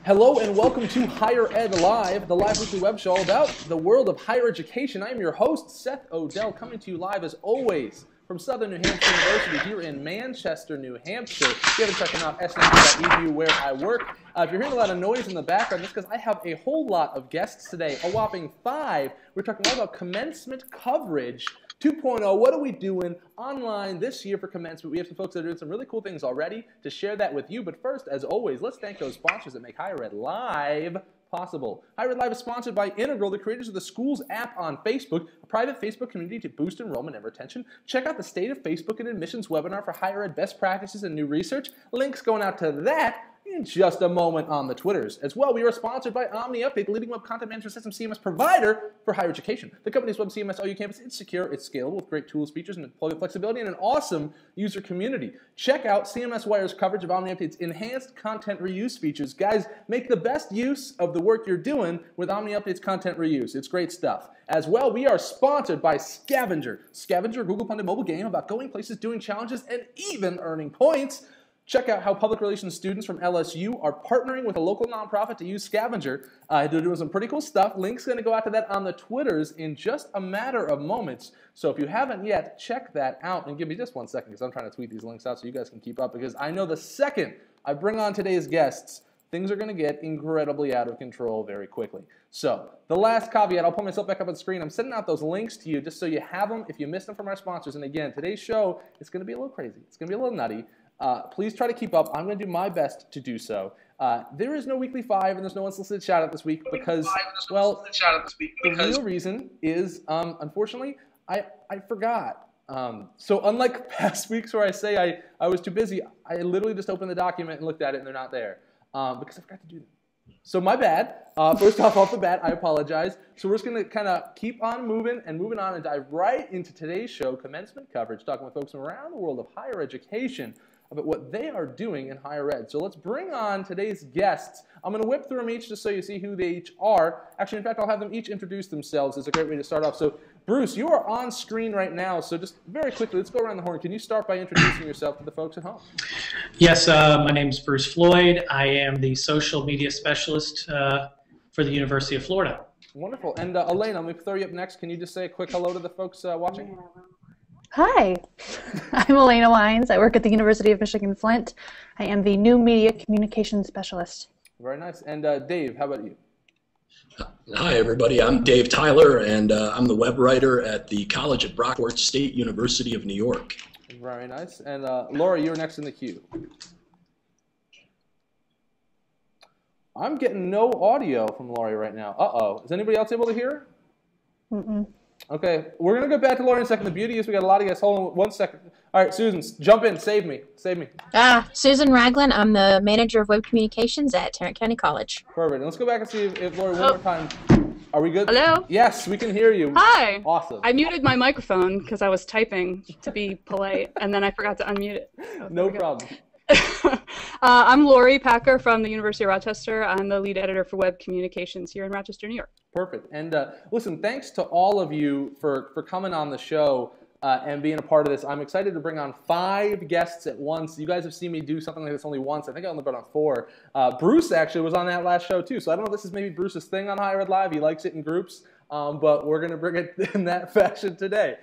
Hello and welcome to Higher Ed Live, the live weekly web show about the world of higher education. I am your host, Seth Odell, coming to you live as always from Southern New Hampshire University here in Manchester, New Hampshire. If you haven't checked them out, snu.edu where I work. If you're hearing a lot of noise in the background, that's because I have a whole lot of guests today, a whopping 5. We're talking all about commencement coverage 2.0. What are we doing online this year for commencement? We have some folks that are doing some really cool things already to share that with you. But first, as always, let's thank those sponsors that make Higher Ed Live possible. Higher Ed Live is sponsored by Integral, the creators of the Schools app on Facebook, a private Facebook community to boost enrollment and retention. Check out the State of Facebook and Admissions webinar for higher ed best practices and new research. Links going out to that in just a moment on the Twitters. As well, we are sponsored by OmniUpdate, the leading web content management system CMS provider for higher education. The company's web CMS OU campus, it's secure, it's scalable with great tools, features, and deployment flexibility, and an awesome user community. Check out CMS Wire's coverage of OmniUpdate's enhanced content reuse features. Guys, make the best use of the work you're doing with OmniUpdate's content reuse. It's great stuff. As well, we are sponsored by Scavenger. Scavenger, a Google-funded mobile game about going places, doing challenges, and even earning points. Check out how public relations students from LSU are partnering with a local nonprofit to use Scavenger. They're doing some pretty cool stuff. Link's going to go out to that on the Twitters in just a matter of moments. So if you haven't yet, check that out. And give me just 1 second because I'm trying to tweet these links out so you guys can keep up. Because I know the second I bring on today's guests, things are going to get incredibly out of control very quickly. So the last caveat, I'll put myself back up on the screen. I'm sending out those links to you just so you have them if you missed them from our sponsors. And again, today's show is going to be a little crazy. It's going to be a little nutty. Please try to keep up. I'm going to do my best to do so. There is no Weekly 5 and there's no unsolicited shout-out this week because, well, the real reason is, unfortunately, I forgot. So unlike past weeks where I say I was too busy, I literally just opened the document and looked at it and they're not there because I forgot to do them. So my bad. First off the bat, I apologize. So we're just going to kind of keep on moving and dive right into today's show, commencement coverage, talking with folks from around the world of higher education about what they are doing in higher ed. So let's bring on today's guests. I'm going to whip through them each just so you see who they each are. Actually, in fact, I'll have them each introduce themselves. It's a great way to start off. So Bruce, you are on screen right now. So just very quickly, let's go around the horn. Can you start by introducing yourself to the folks at home? Yes, my name is Bruce Floyd. I am the social media specialist for the University of Florida. Wonderful. And Elena, let me throw you up next. Can you just say a quick hello to the folks watching? Hi, I'm Elena Wines. I work at the University of Michigan Flint. I am the new media communications specialist. Very nice. And Dave, how about you? Hi, everybody. I'm Dave Tyler, and I'm the web writer at the College at Brockport State University of New York. Very nice. And Laura, you're next in the queue. I'm getting no audio from Laura right now. Uh-oh. Is anybody else able to hear? Mm-mm. Okay, we're going to go back to Laura in a second. The beauty is we got a lot of guests. Hold on 1 second. All right, Susan, jump in. Save me. Save me. Susan Ragland. I'm the manager of web communications at Tarrant County College. Perfect. And let's go back and see if Laura, one more time. Are we good? Hello? Yes, we can hear you. Hi. Awesome. I muted my microphone because I was typing to be polite, and then I forgot to unmute it. Oh, no problem. I'm Lori Packer from the University of Rochester. I'm the lead editor for web communications here in Rochester, New York. Perfect. And listen, thanks to all of you for coming on the show and being a part of this. I'm excited to bring on 5 guests at once. You guys have seen me do something like this only once. I think I only brought on 4. Bruce actually was on that last show too. So I don't know if this is maybe Bruce's thing on Higher Ed Live. He likes it in groups. But we're going to bring it in that fashion today.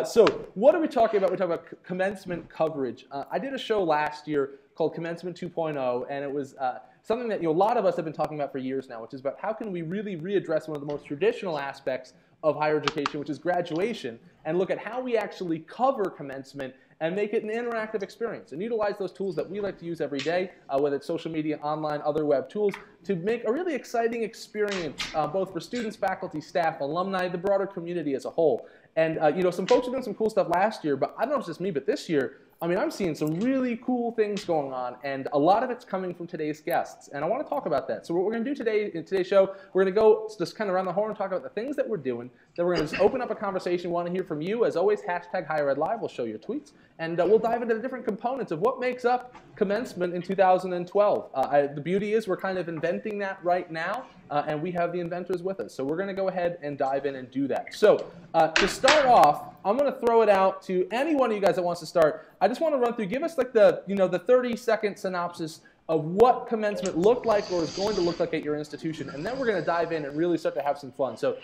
So what are we talking about? We're talking about commencement coverage. I did a show last year called Commencement 2.0, and it was something that a lot of us have been talking about for years now, which is about how can we really readdress one of the most traditional aspects of higher education, which is graduation, and look at how we actually cover commencement and make it an interactive experience and utilize those tools that we like to use every day, whether it's social media, online, other web tools, to make a really exciting experience both for students, faculty, staff, alumni, the broader community as a whole. And some folks are doing some cool stuff last year, but I don't know if it's just me, but this year, I mean, I'm seeing some really cool things going on, and a lot of it's coming from today's guests, and I want to talk about that. So what we're going to do today in today's show, we're going to go just kind of around the horn and talk about the things that we're doing. Then we're going to just open up a conversation. We want to hear from you. As always, hashtag Higher Ed Live. We'll show your tweets, and we'll dive into the different components of what makes up commencement in 2012. The beauty is we're kind of inventing that right now, and we have the inventors with us. So we're going to go ahead and dive in and do that. So to start off, I'm going to throw it out to any one of you guys that wants to start. I just want to run through, give us like the 30-second synopsis of what commencement looked like or is going to look like at your institution, and then we're going to dive in and really start to have some fun. So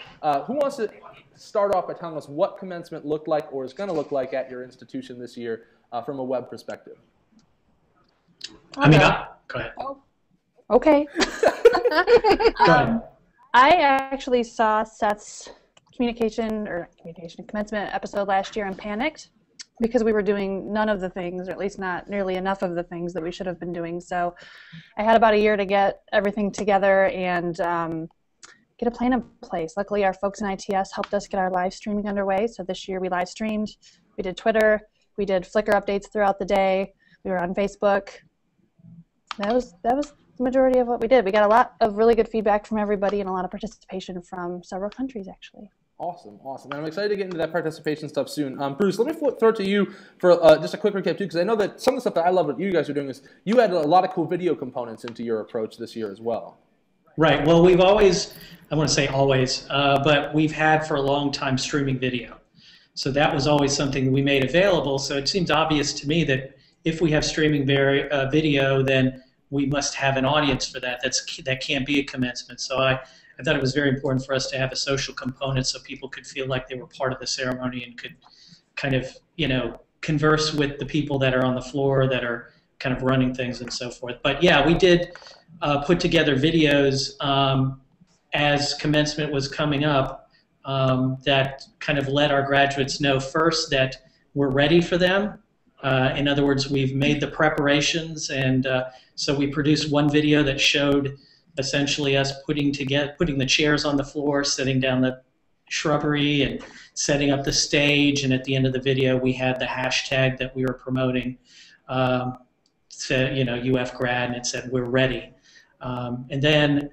who wants to start off by telling us what commencement looked like or is going to look like at your institution this year from a web perspective? I mean, go ahead. Oh. Okay. Go ahead. I actually saw Seth's commencement episode last year and panicked because we were doing none of the things, or at least not nearly enough of the things that we should have been doing. So I had about a year to get everything together and get a plan in place. Luckily, our folks in ITS helped us get our live streaming underway. So this year we live streamed, we did Twitter, we did Flickr updates throughout the day, we were on Facebook. That was the majority of what we did. We got a lot of really good feedback from everybody and a lot of participation from several countries, actually. Awesome, awesome. And I'm excited to get into that participation stuff soon. Bruce, let me throw it to you for just a quick recap, too, because I know that some of the stuff that I love what you guys are doing is you added a lot of cool video components into your approach this year as well. Right. Well, we've always, I want to say always, but we've had for a long time streaming video. So that was always something we made available. So it seems obvious to me that if we have streaming video, then we must have an audience for that. That can't be a commencement. So I thought it was very important for us to have a social component so people could feel like they were part of the ceremony and could kind of, converse with the people that are on the floor that are kind of running things and so forth. But yeah, we did put together videos as commencement was coming up that kind of let our graduates know first that we're ready for them. In other words, we've made the preparations, and so we produced one video that showed essentially us putting the chairs on the floor, setting down the shrubbery, and setting up the stage. And at the end of the video, we had the hashtag that we were promoting, said, UF grad, and it said we're ready. And then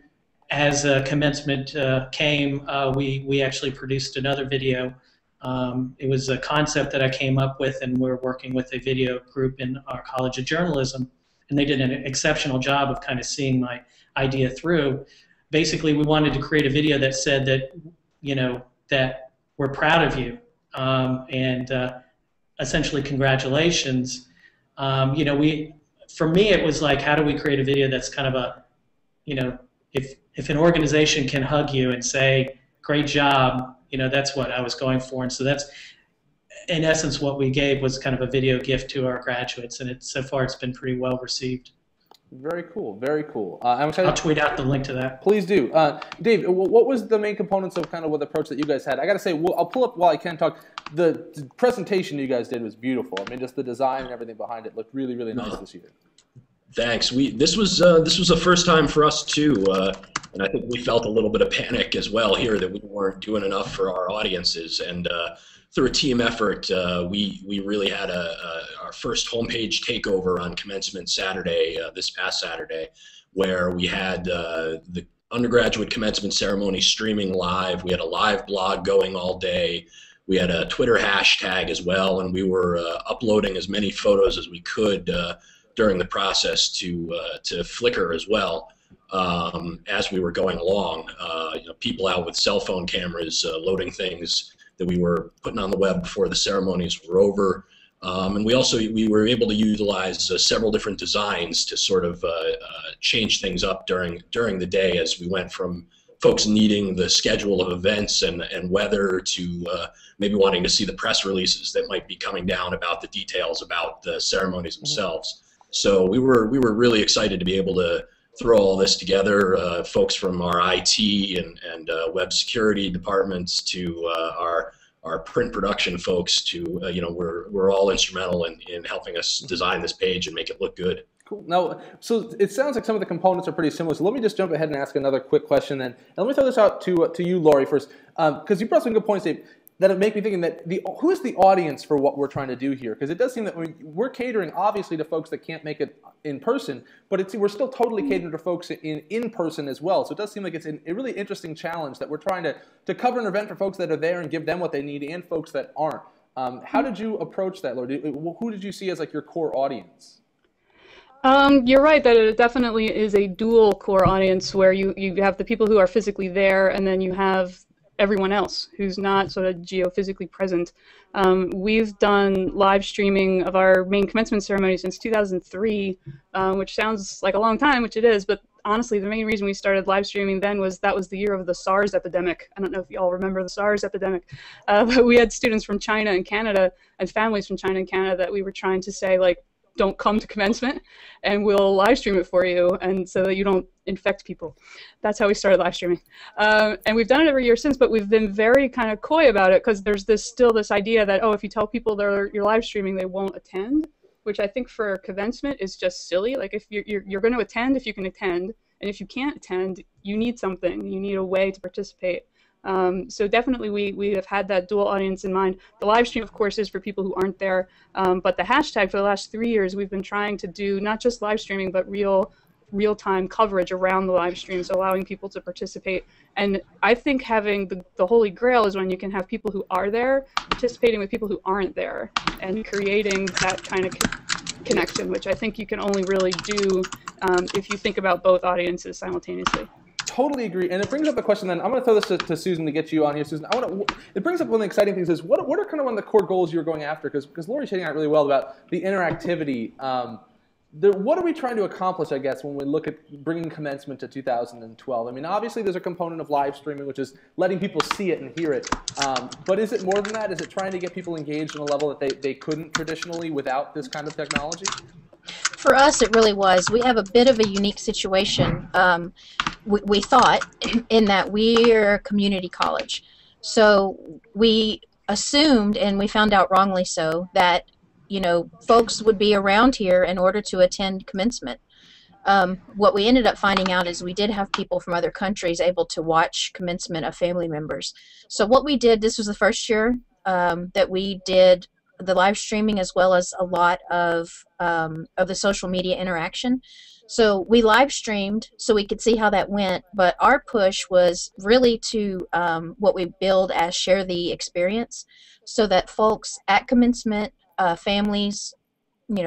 as commencement came, we actually produced another video. It was a concept that I came up with, and we're working with a video group in our College of Journalism, and they did an exceptional job of kind of seeing my idea through. Basically, we wanted to create a video that said that, that we're proud of you, and essentially congratulations. For me, it was like, how do we create a video that's kind of a, if an organization can hug you and say, great job, that's what I was going for. And so that's, in essence, what we gave was kind of a video gift to our graduates, and so far it's been pretty well received. Very cool, very cool. I'll tweet out the link to that. Please do. Dave, what was the main components of kind of what the approach that you guys had? I got to say, I'll pull up while I can talk. The presentation you guys did was beautiful. I mean, just the design and everything behind it looked really, really nice this year. Thanks. This was the first time for us too, and I think we felt a little bit of panic as well here that we weren't doing enough for our audiences. And through a team effort, we really had our first homepage takeover on commencement Saturday, this past Saturday, where we had the undergraduate commencement ceremony streaming live. We had a live blog going all day. We had a Twitter hashtag as well, and we were uploading as many photos as we could during the process to Flickr as well, as we were going along. People out with cell phone cameras loading things that we were putting on the web before the ceremonies were over. And we were able to utilize several different designs to sort of change things up during the day as we went from folks needing the schedule of events and weather to maybe wanting to see the press releases that might be coming down about the details about the ceremonies themselves. So we were really excited to be able to throw all this together. Folks from our IT and web security departments to our print production folks to we're all instrumental in helping us design this page and make it look good. Cool. Now, so it sounds like some of the components are pretty similar. So let me just jump ahead and ask another quick question then. And let me throw this out to you, Laurie, first, because you brought some good points, Dave, that make me thinking that who is the audience for what we're trying to do here? Because it does seem that we're catering obviously to folks that can't make it in person, but we're still totally catering to folks in person as well. So it does seem like it's a really interesting challenge that we're trying to cover an event for folks that are there and give them what they need and folks that aren't. How did you approach that, Laurie? Who did you see as like your core audience? You're right that it definitely is a dual core audience where you have the people who are physically there, and then you have everyone else who's not sort of geophysically present. We've done live streaming of our main commencement ceremony since 2003, which sounds like a long time, which it is, but honestly, the main reason we started live streaming then was that was the year of the SARS epidemic. I don't know if you all remember the SARS epidemic, but we had students from China and Canada and families from China and Canada that we were trying to say, like, don't come to commencement and we'll live stream it for you, and so that you don't infect people. That's how we started live streaming. And we've done it every year since, but we've been very kind of coy about it because there's still this idea that, oh, if you tell people you're live streaming, they won't attend, which I think for commencement is just silly. Like, if you're going to attend, if you can attend, and if you can't attend, you need something. You need a way to participate. So definitely we have had that dual audience in mind. The live stream, of course, is for people who aren't there, but the hashtag for the last 3 years, we've been trying to do not just live streaming, but real-time coverage around the live stream, so allowing people to participate. And I think having the holy grail is when you can have people who are there participating with people who aren't there and creating that kind of connection, which I think you can only really do if you think about both audiences simultaneously. Totally agree, and it brings up the question. Then I'm going to throw this to Susan to get you on here, Susan. It brings up one of the exciting things is what are kind of one of the core goals you were going after? Because Lori's hitting out really well about the interactivity. What are we trying to accomplish, I guess, when we look at bringing commencement to 2012? I mean, obviously there's a component of live streaming, which is letting people see it and hear it. But is it more than that? Is it trying to get people engaged on a level that they couldn't traditionally without this kind of technology? For us, it really was. We have a bit of a unique situation, we thought, in that we're a community college. So we assumed, and we found out wrongly so, that folks would be around here in order to attend commencement. What we ended up finding out is we did have people from other countries able to watch commencement of family members. So what we did, this was the first year that we did the live streaming as well as a lot of the social media interaction. So we live streamed so we could see how that went, but our push was really to what we billed as share the experience, so that folks at commencement, families,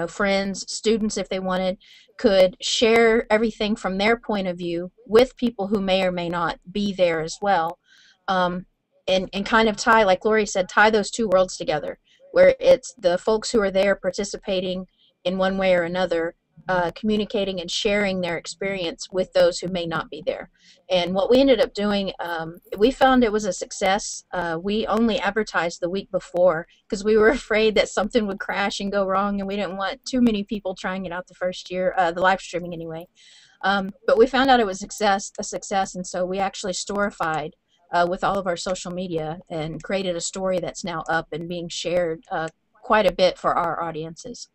friends, students, if they wanted, could share everything from their point of view with people who may or may not be there as well, and kind of tie, like Lori said, tie those two worlds together, where it's the folks who are there participating in one way or another, communicating and sharing their experience with those who may not be there. And what we ended up doing, we found it was a success. We only advertised the week before because we were afraid that something would crash and go wrong, and we didn't want too many people trying it out the first year, the live streaming anyway. But we found out it was a success, and so we actually storified with all of our social media and created a story that's now up and being shared quite a bit for our audiences.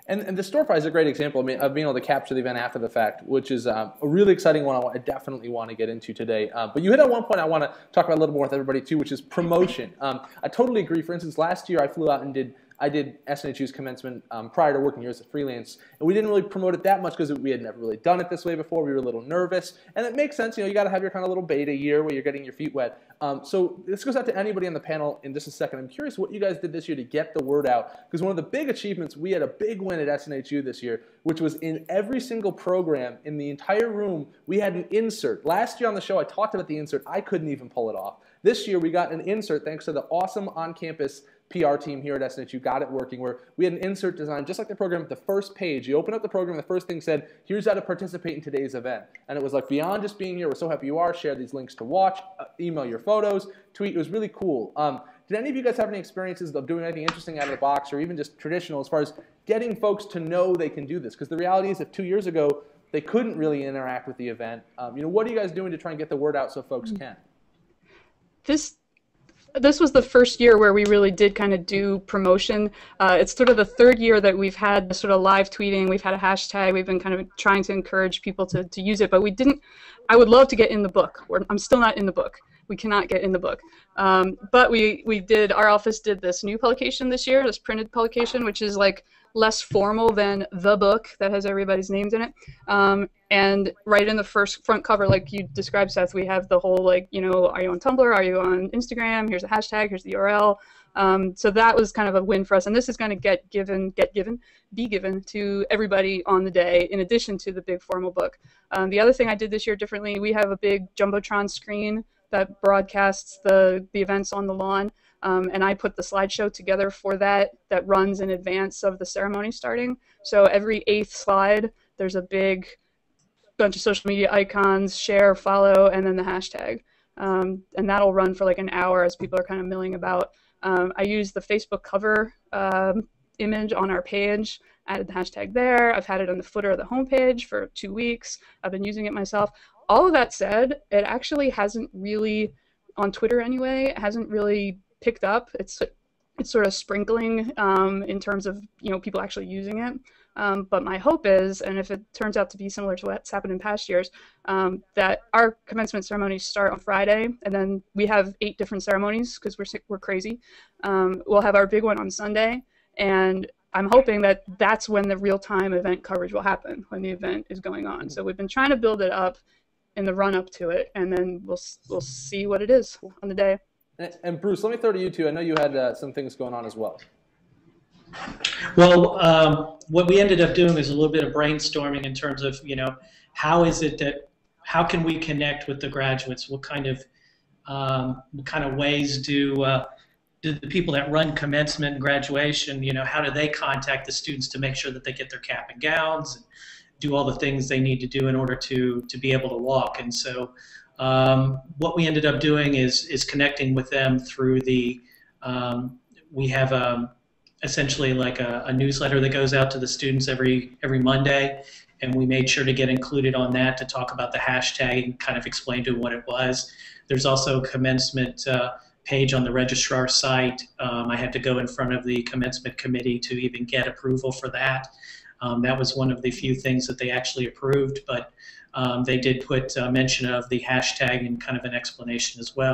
And the Storify is a great example of being able to capture the event after the fact, which is a really exciting one I definitely want to get into today. But you hit on one point I want to talk about a little more with everybody too, which is promotion. I totally agree. For instance, last year I flew out and I did SNHU's commencement prior to working here as a freelance, and we didn't really promote it that much because we had never really done it this way before. We were a little nervous, and it makes sense. You got to have your kind of little beta year where you're getting your feet wet. So this goes out to anybody on the panel in just a second. I'm curious what you guys did this year to get the word out, because one of the big achievements, we had a big win at SNHU this year, which was in every single program in the entire room, we had an insert. Last year on the show, I talked about the insert. I couldn't even pull it off. This year, we got an insert thanks to the awesome on-campus PR team here at SNHU got it working, where we had an insert designed just like the program at the first page. You open up the program, the first thing said, here's how to participate in today's event. And it was like, beyond just being here, we're so happy you are, share these links to watch, email your photos, tweet. It was really cool. Did any of you guys have any experiences of doing anything interesting out of the box or even just traditional as far as getting folks to know they can do this? Because the reality is that 2 years ago, they couldn't really interact with the event. What are you guys doing to try and get the word out so folks can? This was the first year where we really did kind of do promotion. It's sort of the third year that we've had the sort of live tweeting. We've had a hashtag. We've been kind of trying to encourage people to use it, but we didn't. I would love to get in the book. I'm still not in the book. We cannot get in the book. But our office did this new publication this year, this printed publication, which is like less formal than the book that has everybody's names in it. And right in the front cover, like you described, Seth, we have the whole, like, are you on Tumblr? Are you on Instagram? Here's a hashtag. Here's the URL. So that was kind of a win for us. And this is going to be given to everybody on the day, in addition to the big formal book. The other thing I did this year differently, we have a big Jumbotron screen that broadcasts the events on the lawn. And I put the slideshow together for that runs in advance of the ceremony starting. So every 8th slide, there's a big bunch of social media icons, share, follow, and then the hashtag. And that'll run for like an hour as people are kind of milling about. I use the Facebook cover image on our page, added the hashtag there. I've had it on the footer of the homepage for 2 weeks. I've been using it myself. All of that said, it actually hasn't really, on Twitter anyway, it hasn't really picked up. It's sort of sprinkling in terms of people actually using it. But my hope is, and if it turns out to be similar to what's happened in past years, that our commencement ceremonies start on Friday, and then we have 8 different ceremonies because we're crazy. We'll have our big one on Sunday, and I'm hoping that that's when the real-time event coverage will happen, when the event is going on. So we've been trying to build it up in the run-up to it, and then we'll see what it is on the day. And Bruce, let me throw to you too. I know you had some things going on as well. Well, what we ended up doing is a little bit of brainstorming in terms of, how can we connect with the graduates? What kind of ways do the people that run commencement and graduation, how do they contact the students to make sure that they get their cap and gowns and do all the things they need to do in order to be able to walk? And so what we ended up doing is connecting with them through we have essentially like a newsletter that goes out to the students every Monday, and we made sure to get included on that to talk about the hashtag and kind of explain to them what it was. There's also a commencement page on the registrar site. I had to go in front of the commencement committee to even get approval for that. That was one of the few things that they actually approved, but they did put mention of the hashtag and kind of an explanation as well.